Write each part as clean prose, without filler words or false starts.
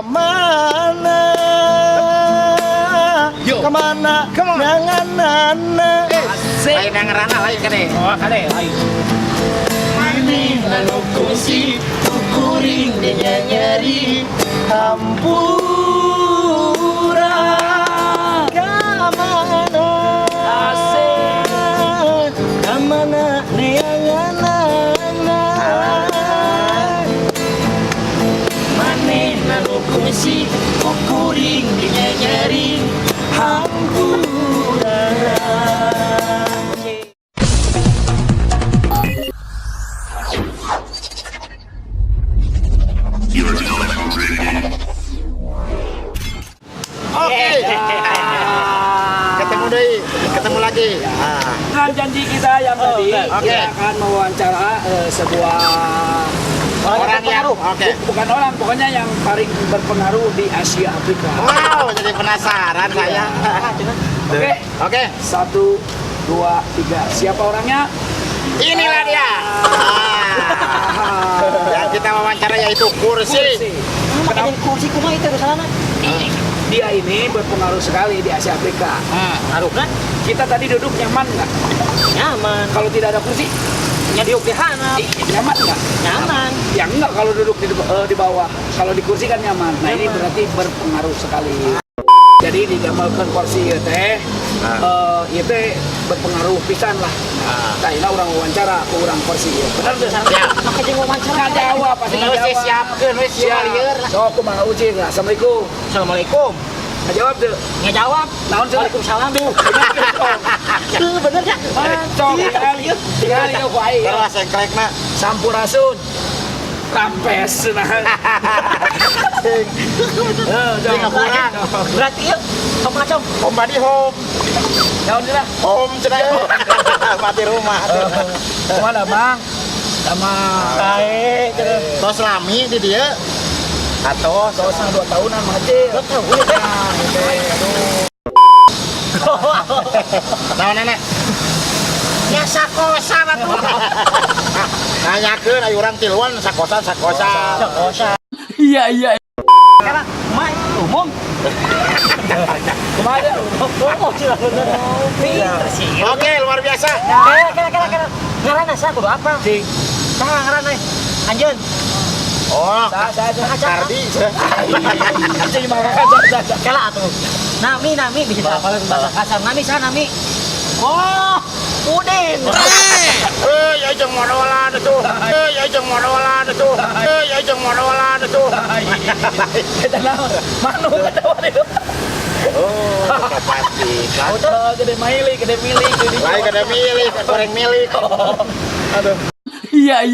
kemana? Kemana? Nanganana? Lain yang ngerana lain kade. Oh kade lain. Mani lalu kusi kuring dia nyeri hampura kemana? Kemana neanganana? Mani lalu kusi kuring dia nyeri hampura. Oke. Ketemu deh, ketemu lagi. Dengan janji kita yang tadi, oke. kita akan mewawancara sebuah Orang yang bukan orang, pokoknya yang paling berpengaruh di Asia Afrika. Wow, jadi penasaran saya. Oke, Oke. 1, 2, 3. Siapa orangnya? Inilah dia. Yang kita wawancara yaitu Kursi. Kenapa? Kursi kumaha itu sana? Dia ini berpengaruh sekali di Asia Afrika. Ngaruh kan? Kita tadi duduk nyaman nggak? Nyaman. Kalau tidak ada kursi, Nyadiuk di hana. nyaman nggak? Nyaman. Ya enggak kalau duduk di bawah. Kalau di kursi kan nyaman. Nah ini berarti berpengaruh sekali. Jadi digamalkan kursi ieu teh, ieu teh berpengaruh pisan lah. Nah, ini orang wawancara ke orang kursi ieu. Benar tuh sama. Ya. Maka jeung wawancara. Nggak jawab pasti nggak Wis jawab. siapkeun wis Siap. lieur. So kumaha uji nggak? Assalamualaikum. Assalamualaikum. Nggak jawab tuh. Ngejawab. Naon sih? Waalaikumsalam. Bener ya? Cok, tinggal itu baik. Terus sengklekna. Sampurasun. Rampes nah. Jangan kurang. Berarti yuk. Sok ngacong. Om badi home. Naon sih lah? Om cenah. Mati rumah. Kemana bang? Sama Baik. Tos lami di dia. Atos. Soalnya 2 tahunan mah kecil. Betul. Wih, teh. Naon nenek? Ya sakosa batu. Nanyakeun aya urang tiluan sakosan. Sakosa. Iya. Karena main umum. Kemana? Oh, cila bener. Pinter sih. Oke, luar biasa. Kira. Ngaranna sa kudu apa? Cing. Saha ngaranna? Anjeun. Oh, Saya Kardi. Cing mah kaca. Kala atuh. Nami bisa apa bahasa kasar. Nami sa nami. Oh, Udin. Ya jeung modolan atuh. Ya jeung modolan atuh. Ya jeung modolan atuh. Kita naon? Manu kata waduh. Oh, pasti. Gede milik. Lain kada milik, goreng milik. Aduh. Iya.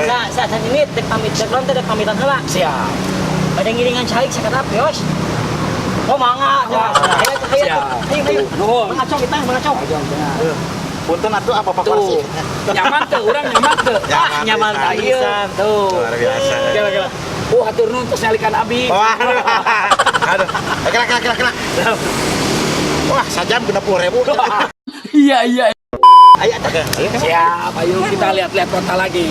Nah, saat ini dek pamit, dek pamitan heula. Siap. Ada ngiringan calik sakadap, yos. Oh, mangga. Ayo. Nuhun. Mangacong kita, mangacong. Punten atuh apa Tuh. Nyaman tuh, orang nyaman tuh. Nyaman pisan tuh. Luar biasa. Gila. Hatur nuhun terus nyalikan abi. Wah, aduh. Kena. Wah, sajam 60.000. Iya. Ayo teh. Siap, ayo kita lihat-lihat kota lagi.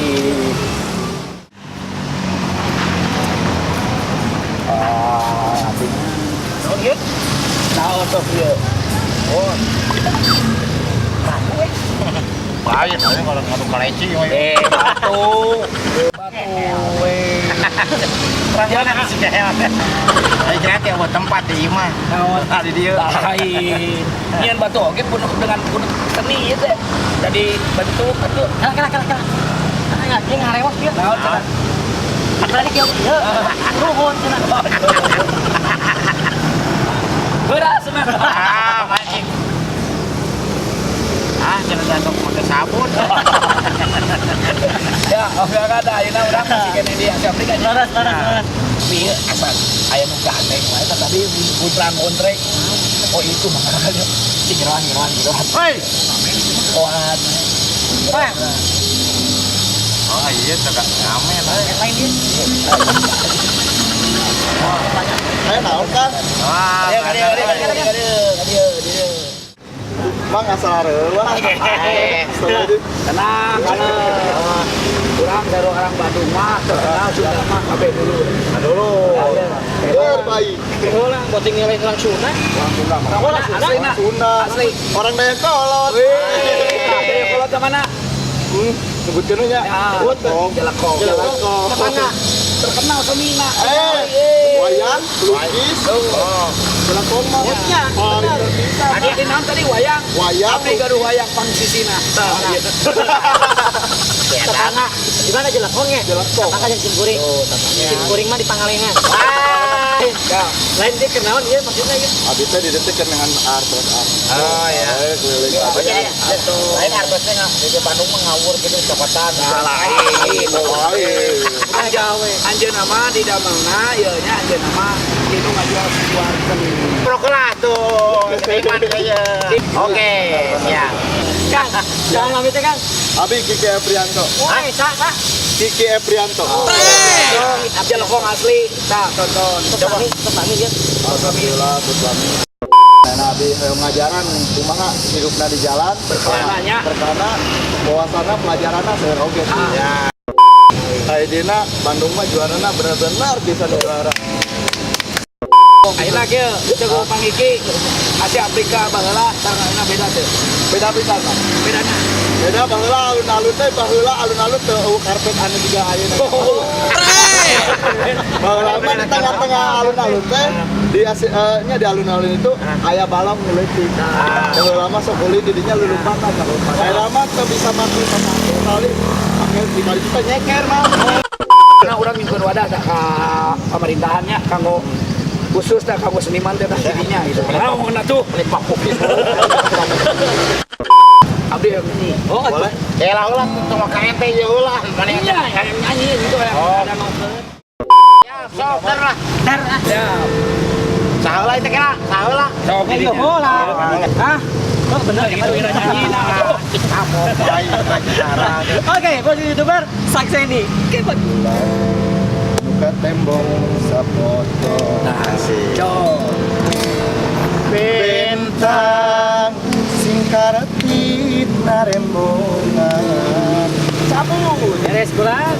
Oke. Naon sok ieu? Oh. Baik, kalau ngadu kaleci mah. Batu. Jangan sih jahat. Ai gratis buat tempat di imah. Naon Di dieu. lain. Nyian batu oge penuh dengan seni ieu teh. Jadi bentuk atuh. Kala. Enggak, dia ngarewas dia. Naon cenah? Berani kieu. Nuhun cenah. Beras cenah. Mancing. Jangan jantung pakai sabun. Ya, oke ada ayeuna urang masih kene di Asia Afrika. Laras. Tapi asal aya nu gandeng wae tadi putraan kontrak. Oh itu makanya si geroan. Hei. Kuat. Oh iya, agak ngamen. Lain dia. Ayo naon kan? Wah, Dia. Mang asal reulah. Tenang. Kurang dari orang Bandung mah terkenal sudah mah kabeh dulu. Dulu. Terbaik. Ulang buat nilai langsung nah. Asli. Orang Dayakolot. Dari kolot ke mana? Sebutkan aja. Jelekong. Mana? Terkenal semina. Wayang, lukis. Jelekong mah. Ya, benar. Ada di naon tadi wayang. Wayang. Tapi gaduh wayang pangsisina. Tetangga. Di mana jelekongnya? Jelekong. Tetangga yang simkuring. Simkuring mah di Pangalengan. Lain dia kenaon dia maksudnya ya. Abi teh didetekan dengan arbos. Oh ya. Keliling Oh jadi lain arbosnya nggak di Bandung mah ngawur gitu copotan. Lain. Jawa. Anjeun nama di damelna ieu nya anjeun nama itu ngajual sesuatu. Prokola tuh. Iman kaya. Oke, siap. Kang, jangan ngambil teh Kang. Abi Kiki Eprianto. Woi, sa. Kiki Eprianto. Jelekong asli. Tah tonton. Tepami dia. Alhamdulillah, Buslami. Nah, Abi ngajaran kumaha hidupna di jalan Berkelana. berkelana bahwasana pelajaranna seueur oge. Ya. Ayeuna Bandung mah juarana benar-benar bisa juara. Ayeuna kieu ceuk pangiki Asia Afrika baheula sarana beda teh. Beda pisan mah. Bedana. Beda baheula alun-alun teh baheula alun-alun teu eueuh karpet anu juga ayeuna. Baheula mah di tengah-tengah alun-alun teh di nya di alun-alun itu aya balong ngeuletik. Baheula mah sok heuli di dinya lulumpatan. Ayeuna mah teu bisa mati sama kali. Angel di kali kita nyeker mah. Karena orang nyukeun wadah ka pemerintahannya kanggo khusus teh kanggo seniman teh didinya gitu. Nah, mun atuh lepak kopi. Abdi nyanyi. Oh, Boleh. Ya lah ulah sama KMP ya ulah. Mana yang Iya, yang nyanyi gitu ya. Ada nonton. ya sok dar lah. dar. Ya. Saheula itu kira, saheula. Sok Ayo bola. Hah? Oh, benar itu ira nyanyi nah. Oke, buat YouTuber Sakseni. Oke, Buka tembok sapoto. Cok. Bentang singkaretit narembongan. cabut. Beres bulan.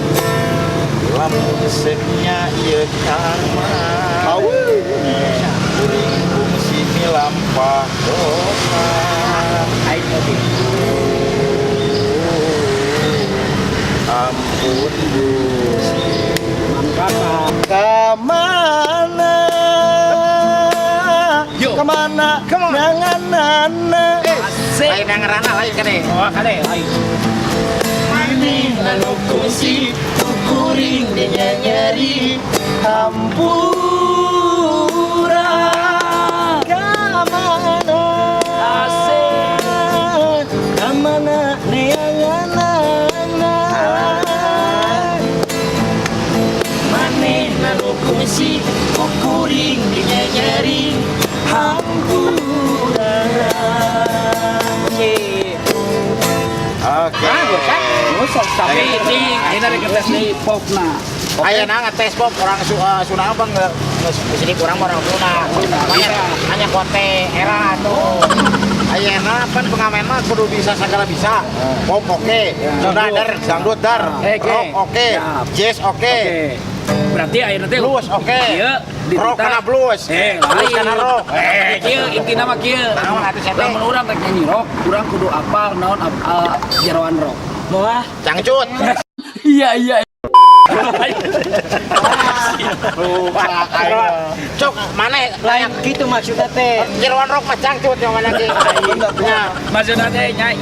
Lamun seuknya ieu karma. Kuring fungsi milampah dosa. Aing oke. Ampun Gusti. Kemana? Kemana? Nanganana? Lain yang ngerana lain kene. Oh, kade lain. Lalu kusi kuring dinya nyeri hampura. Kemana? Kemana? Neanganana? Lalu kusi kuring dinya nyeri hampura. Oke. Tapi ini akhirnya diketes di popna. Ayeuna ngetes pop orang Sunda apa nggak sini kurang orang Sunda. Hanya kote era tuh. Ayeuna pan pengamen mah kudu bisa segala bisa. Pop oke, Sunda dar, dangdut dar, rock oke, jazz oke. Berarti akhirnya teh Blues oke. Iya, Rock kana blues. Blues kana rock. Kieu intina mah kieu. Naon atuh sia teh? Lamun urang rek nyanyi rock, urang kudu apal naon jeroan rock. Moah. Cangcut. Iya. Cok mana Lain gitu maksudnya teh. jeroan rock mah cangcut yang mana ge. Maksudna teh nya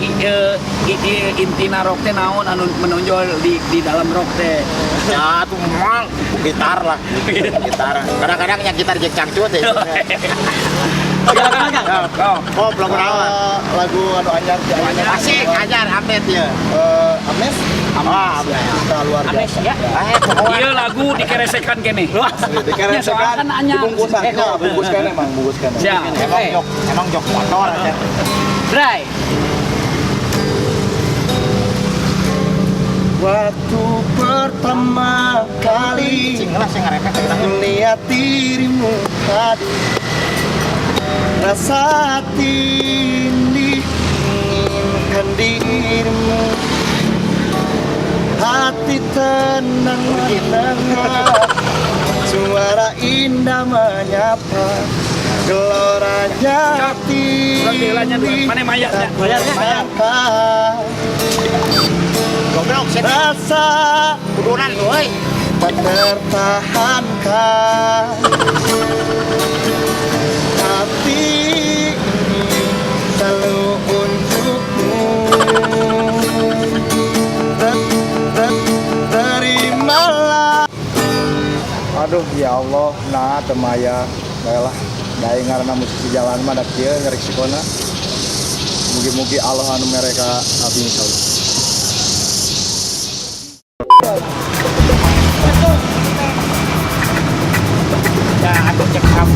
intina rock teh naon anu menonjol di dalam rock teh. Ya tuh memang gitar lah. Gitar. Kadang-kadang nya gitar jeung cangcut deh. Pop lagu naon? Lagu anu anyar di anyar. Asik ajar update ya. Ames. Ames. Kita luar biasa. Ya. Ieu lagu dikeresekan kene. Dikeresekan soalnya kan anyar. dibungkusan. Bungkuskan emang bungkuskan. Siap. Emang jok motor aja. Bray. Waktu pertama kali Cing lah sing ngarepet teh. melihat dirimu tadi, rasa hati ini menginginkan dirimu. hati tenang mendengar suara indah menyapa geloranya hati Mana mayatnya? Goblok, sih. rasa Kudunan tuh, euy. tak tertahankan hati ini selalu untukmu terimalah. Aduh ya Allah, nah temaya baiklah daing ngaranna musisi jalan mah da kieu ngereksikona mugi-mugi Allah anu mereka abdi insyaallah. Ya, aku cek kamu.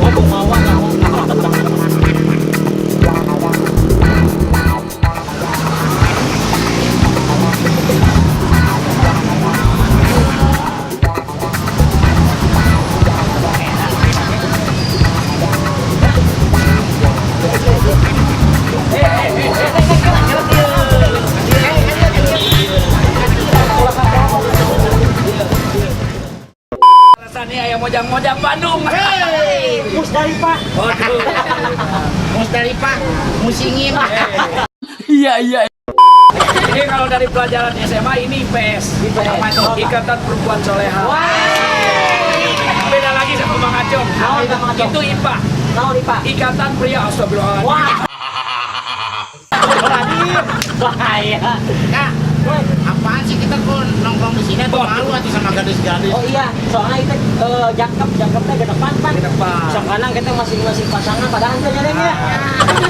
Oh, mawar Rasanya ayam mojang-mojang Bandung. Musdalifah. Waduh. Musdalifah, Musingin. Ini kalau dari pelajaran SMA ini IPS. Apa itu? Ikatan Perempuan Soleha. Beda lagi sama Bang Acong. Naon, Bang Acong? Itu IPA. Naon nih Pak? Ikatan Pria Astagfirullahaladzim. Wah. Bahaya. Kak, apaan sih kita kok nongkrong di sini tuh malu atuh sama gadis-gadis. Oh iya, soalnya itu jangkepnya ke depan Pak. Ke depan. Sekarang kita masing-masing pasangan padahal aja jadinya.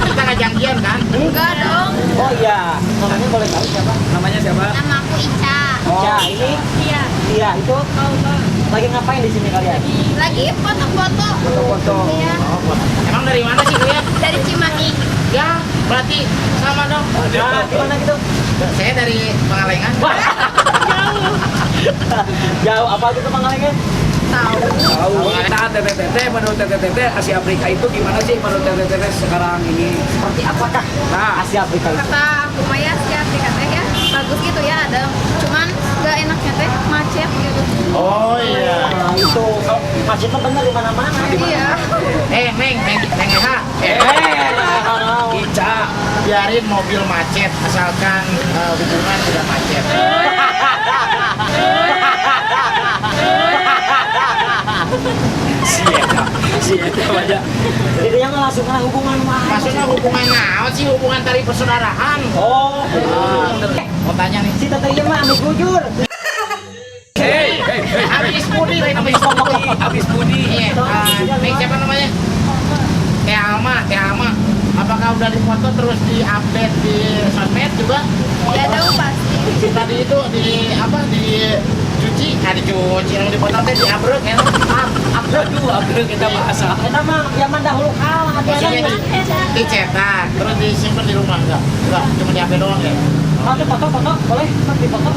Kita nggak janjian kan? Enggak dong. Oh iya, namanya boleh tahu siapa? Namanya siapa? Nama aku Ica. Ya, ini Iya. iya itu lagi ngapain di sini kalian? Lagi foto-foto. Foto-foto. Iya. Emang dari mana sih kalian? Dari Cimahi. Ya, berarti sama dong. Nah, gimana gitu? Saya dari Pangalengan. Jauh apa gitu Pangalengan? Tahu. Tahu. Nah, TTT menurut TTT Asia Afrika itu gimana sih menurut TTT sekarang ini? Seperti apakah Nah, Asia Afrika itu? Kata aku Maya sih Afrika teh ya bagus gitu ya ada. Cuman gak enaknya teh macet gitu. Oh iya. Nah, itu macetnya bener di mana-mana. Iya. Neng Eha. Ica. Biarin mobil macet asalkan hubungan tidak macet. Sieta aja. Jadi yang langsung kena hubungan mah. Maksudnya hubungan naon sih hubungan tali persaudaraan? Oh, Mau tanya nih. si tete ieu mah anu jujur. Hey. Habis Budi, habis Budi. Habis Budi. Iya. Neng siapa namanya? Teh Alma. Apakah udah difoto terus di-update di sosmed juga? Ya tahu pasti. Tadi itu di apa? Dicuci, dicuci, yang dipotong teh diabrek ya. Aduh, kita bahasa. Eta mah zaman dahulu kala Maksudnya dicetak, terus disimpan di rumah enggak? Enggak, cuma di HP doang ya. Foto, boleh? Foto.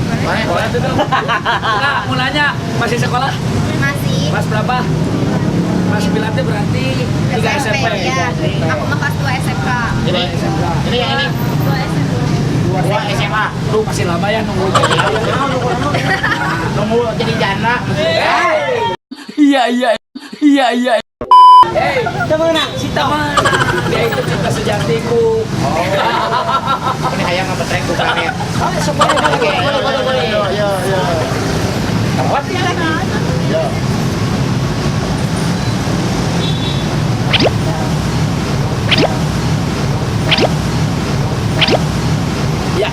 Boleh tuh dong. Nah, mulanya masih sekolah? Masih. Kelas berapa? Kelas 9 teh berarti 3 SMP. Ya. Aku mah kelas 2 SMK. Ini yang ini 2 SMK. 2 SMA. Lu masih lama ya nunggu jadi. Nunggu jadi janda. Hey, Temen si teman. Dia itu cinta sejatiku. Ini hayang ngebetrek ku karet. boleh. Ya. Rawat ya lagi. Ya. Ya.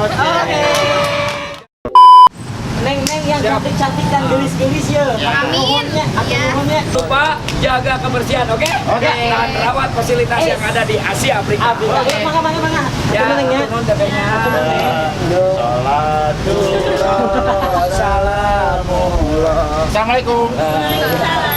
Oke. Neng yang cantik-cantik dan gelis-gelis ya. Amin. Ya. Lupa jaga kebersihan, oke? Oke. Dan rawat fasilitas yang ada di Asia Afrika. Mangga. Ya, Neng ya. nuhun tetehnya. Salatullah. Salamullah. Assalamualaikum. Salam.